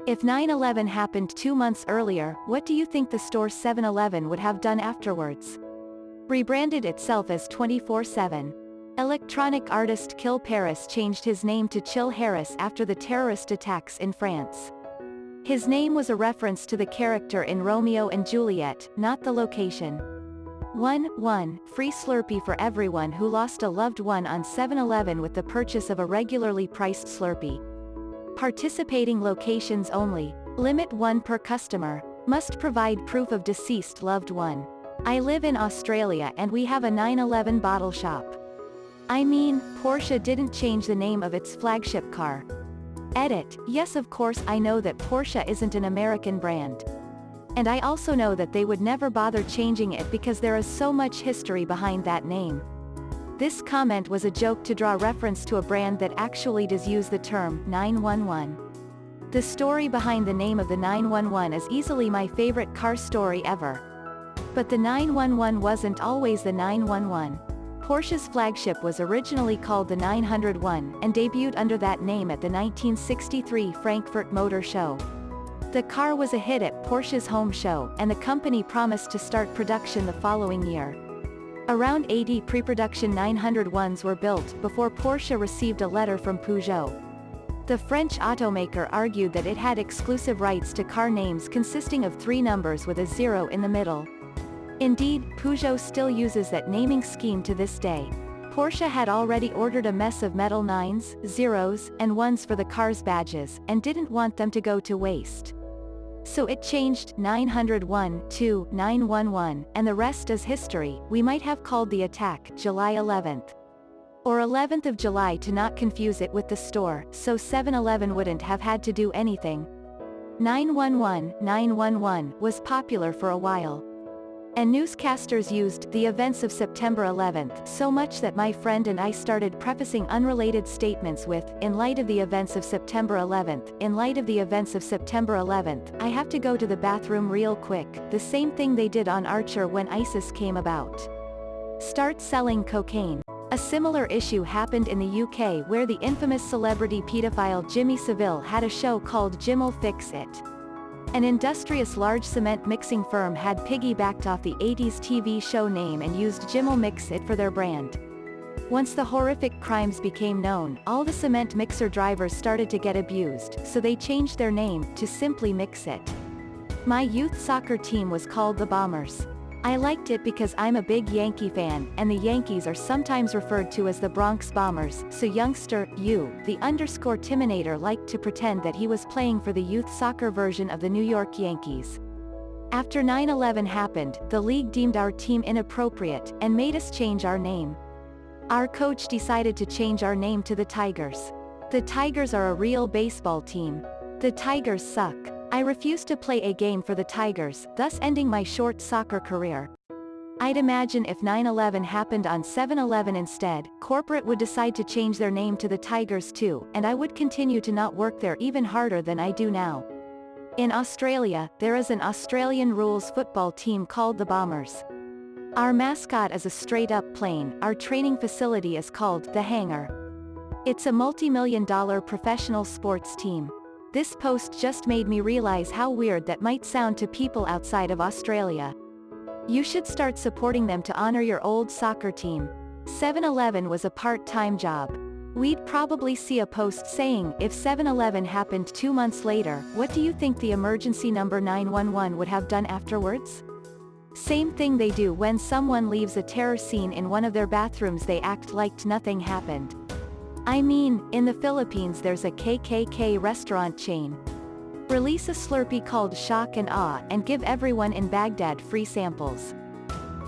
If 9/11 happened 2 months earlier, what do you think the store 7-Eleven would have done afterwards? Rebranded itself as 24/7. Electronic artist Kil Paris changed his name to Chill Harris after the terrorist attacks in France. His name was a reference to the character in Romeo and Juliet, not the location. 1 Free Slurpee for everyone who lost a loved one on 7-Eleven with the purchase of a regularly priced Slurpee. Participating locations only. Limit 1 per customer. Must provide proof of deceased loved one. I live in Australia and we have a 9/11 bottle shop. I mean, Porsche didn't change the name of its flagship car. Edit. Yes, of course I know that Porsche isn't an American brand. And I also know that they would never bother changing it because there is so much history behind that name. This comment was a joke to draw reference to a brand that actually does use the term 911. The story behind the name of the 911 is easily my favorite car story ever. But the 911 wasn't always the 911. Porsche's flagship was originally called the 901, and debuted under that name at the 1963 Frankfurt Motor Show. The car was a hit at Porsche's home show, and the company promised to start production the following year. Around 80 pre-production 901s were built before Porsche received a letter from Peugeot. The French automaker argued that it had exclusive rights to car names consisting of 3 numbers with a 0 in the middle. Indeed, Peugeot still uses that naming scheme to this day. Porsche had already ordered a mess of metal 9s, 0s, and 1s for the car's badges, and didn't want them to go to waste. So it changed 901 to 911, and the rest is history. We might have called the attack July 11th. Or 11th of July to not confuse it with the store, so 7-Eleven wouldn't have had to do anything. 911 was popular for a while. And newscasters used the events of September 11th so much that my friend and I started prefacing unrelated statements with, in light of the events of September 11th, in light of the events of September 11th, I have to go to the bathroom real quick, the same thing they did on Archer when ISIS came about. Start selling cocaine. A similar issue happened in the UK where the infamous celebrity pedophile Jimmy Savile had a show called Jim'll Fix It. An industrious large cement mixing firm had piggybacked off the 80s TV show name and used Jim'll Mix It for their brand. Once the horrific crimes became known, all the cement mixer drivers started to get abused, so they changed their name to simply Mix It. My youth soccer team was called the Bombers. I liked it because I'm a big Yankee fan, and the Yankees are sometimes referred to as the Bronx Bombers, so youngster, the _Timinator liked to pretend that he was playing for the youth soccer version of the New York Yankees. After 9/11 happened, the league deemed our team inappropriate, and made us change our name. Our coach decided to change our name to the Tigers. The Tigers are a real baseball team. The Tigers suck. I refused to play a game for the Tigers, thus ending my short soccer career. I'd imagine if 9/11 happened on 7-Eleven instead, corporate would decide to change their name to the Tigers too, and I would continue to not work there even harder than I do now. In Australia, there is an Australian rules football team called the Bombers. Our mascot is a straight-up plane. Our training facility is called the Hangar. It's a multi-million-dollar professional sports team. This post just made me realize how weird that might sound to people outside of Australia. You should start supporting them to honor your old soccer team. 7-Eleven was a part-time job. We'd probably see a post saying, if 7-Eleven happened 2 months later, what do you think the emergency number 911 would have done afterwards? Same thing they do when someone leaves a terror scene in one of their bathrooms, they act like nothing happened. I mean, in the Philippines there's a KKK restaurant chain. Release a Slurpee called Shock and Awe and give everyone in Baghdad free samples.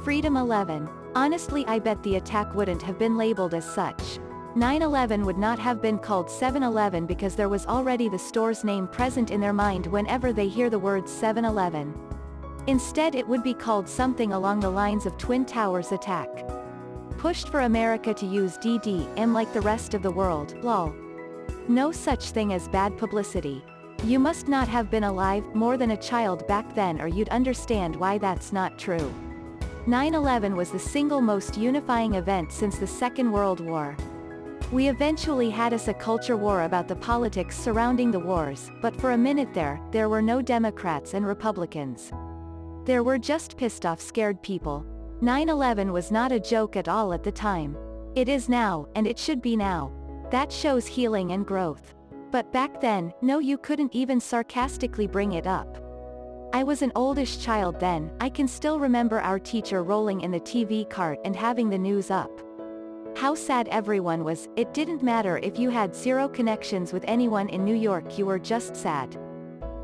Freedom 11. Honestly, I bet the attack wouldn't have been labeled as such. 9/11 would not have been called 7-Eleven because there was already the store's name present in their mind whenever they hear the words 7-Eleven. Instead it would be called something along the lines of Twin Towers attack. Pushed for America to use DDM like the rest of the world, lol. No such thing as bad publicity. You must not have been alive, more than a child back then, or you'd understand why that's not true. 9/11 was the single most unifying event since the Second World War. We eventually had us a culture war about the politics surrounding the wars, but for a minute there were no Democrats and Republicans. There were just pissed off scared people. 9/11 was not a joke at all at the time. It is now, and it should be now. That shows healing and growth. But back then, no, you couldn't even sarcastically bring it up. I was an oldish child then. I can still remember our teacher rolling in the TV cart and having the news up. How sad everyone was. It didn't matter if you had zero connections with anyone in New York, you were just sad.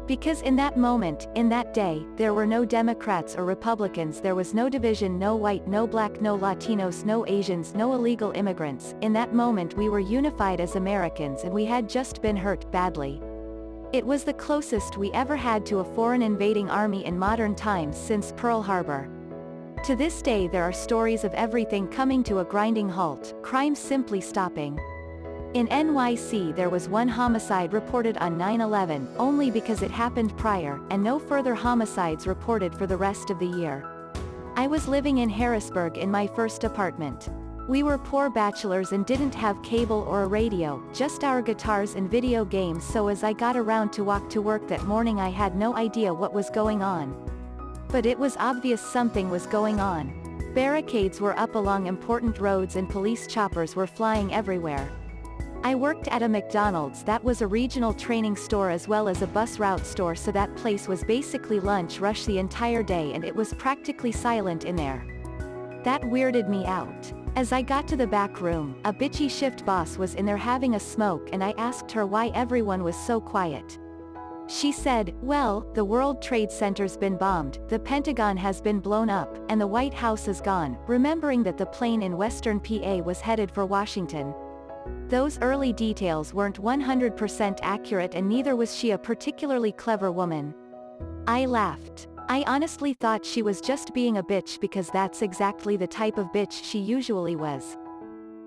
Because in that moment, in that day, there were no Democrats or Republicans, there was no division, no white, no black, no Latinos, no Asians, no illegal immigrants. In that moment we were unified as Americans, and we had just been hurt badly. It was the closest we ever had to a foreign invading army in modern times since Pearl Harbor. To this day there are stories of everything coming to a grinding halt, crime simply stopping. In NYC there was one homicide reported on 9/11, only because it happened prior, and no further homicides reported for the rest of the year. I was living in Harrisburg in my first apartment. We were poor bachelors and didn't have cable or a radio, just our guitars and video games, so as I got around to walk to work that morning I had no idea what was going on. But it was obvious something was going on. Barricades were up along important roads and police choppers were flying everywhere. I worked at a McDonald's that was a regional training store as well as a bus route store, so that place was basically lunch rush the entire day and it was practically silent in there. That weirded me out. As I got to the back room, a bitchy shift boss was in there having a smoke and I asked her why everyone was so quiet. She said, well, the World Trade Center's been bombed, the Pentagon has been blown up, and the White House is gone, remembering that the plane in western PA was headed for Washington. Those early details weren't 100% accurate, and neither was she a particularly clever woman. I laughed. I honestly thought she was just being a bitch because that's exactly the type of bitch she usually was.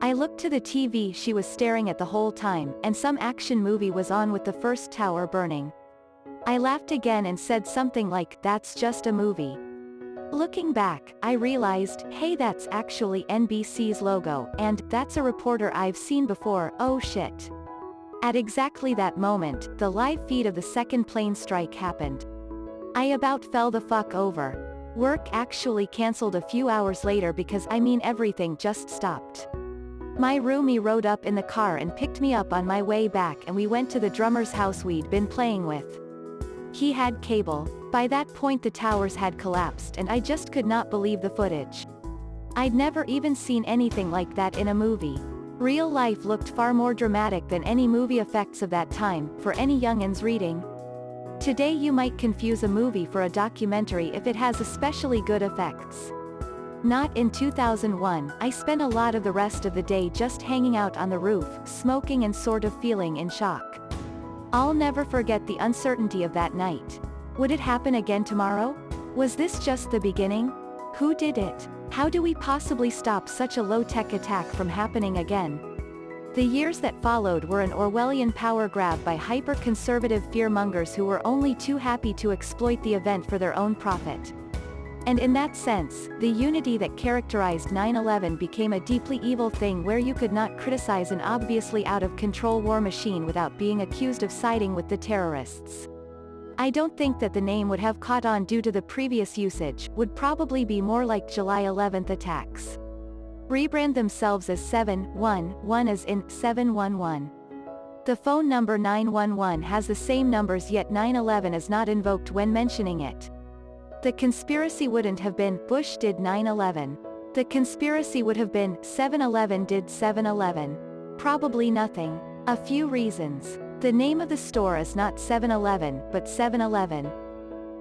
I looked to the TV she was staring at the whole time, and some action movie was on with the first tower burning. I laughed again and said something like, that's just a movie. Looking back, I realized, hey, that's actually NBC's logo, and that's a reporter I've seen before, oh shit. At exactly that moment, the live feed of the second plane strike happened. I about fell the fuck over. Work actually cancelled a few hours later because everything just stopped. My roomie rode up in the car and picked me up on my way back, and we went to the drummer's house we'd been playing with. He had cable. By that point the towers had collapsed and I just could not believe the footage. I'd never even seen anything like that in a movie. Real life looked far more dramatic than any movie effects of that time, for any youngins reading. Today you might confuse a movie for a documentary if it has especially good effects. Not in 2001, I spent a lot of the rest of the day just hanging out on the roof, smoking and sort of feeling in shock. I'll never forget the uncertainty of that night. Would it happen again tomorrow? Was this just the beginning? Who did it? How do we possibly stop such a low-tech attack from happening again? The years that followed were an Orwellian power grab by hyper-conservative fearmongers who were only too happy to exploit the event for their own profit. And in that sense, the unity that characterized 9/11 became a deeply evil thing where you could not criticize an obviously out-of-control war machine without being accused of siding with the terrorists. I don't think that the name would have caught on due to the previous usage, would probably be more like July 11th attacks. Rebrand themselves as 711 as in 711. The phone number 911 has the same numbers, yet 9/11 is not invoked when mentioning it. The conspiracy wouldn't have been, Bush did 9/11. The conspiracy would have been, 7-Eleven did 7-Eleven. Probably nothing. A few reasons. The name of the store is not 7-Eleven, but 7-Eleven.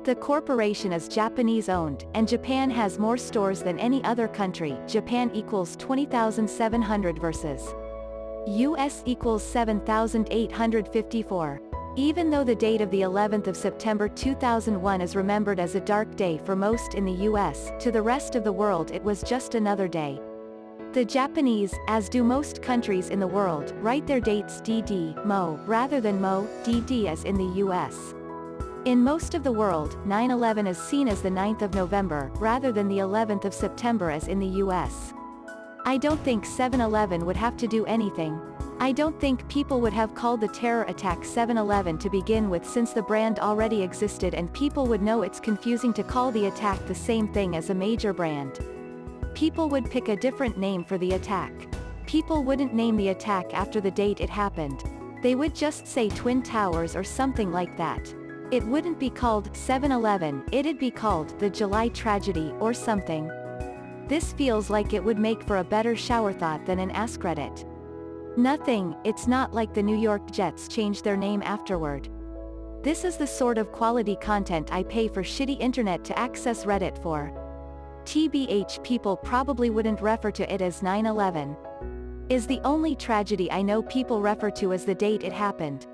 The corporation is Japanese-owned, and Japan has more stores than any other country. Japan equals 20,700 versus US equals 7,854. Even though the date of the 11th of September 2001 is remembered as a dark day for most in the US, to the rest of the world it was just another day. The Japanese, as do most countries in the world, write their dates DD, Mo, rather than Mo, DD as in the US. In most of the world, 9/11 is seen as the 9th of November, rather than the 11th of September as in the US. I don't think 7-Eleven would have to do anything. I don't think people would have called the terror attack 7-Eleven to begin with, since the brand already existed and people would know it's confusing to call the attack the same thing as a major brand. People would pick a different name for the attack. People wouldn't name the attack after the date it happened. They would just say Twin Towers or something like that. It wouldn't be called 7-Eleven, it'd be called the July Tragedy or something. This feels like it would make for a better shower thought than an askreddit. Nothing, it's not like the New York Jets changed their name afterward. This is the sort of quality content I pay for shitty internet to access Reddit for. TBH, people probably wouldn't refer to it as 9/11. Is the only tragedy I know people refer to as the date it happened.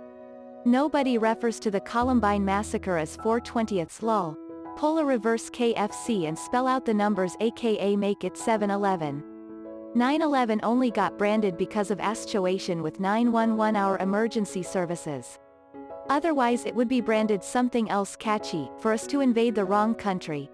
Nobody refers to the Columbine massacre as 4/20th lol. Pull a reverse KFC and spell out the numbers, aka make it 7-Eleven. 9/11 only got branded because of association with 911, our emergency services. Otherwise it would be branded something else catchy, for us to invade the wrong country.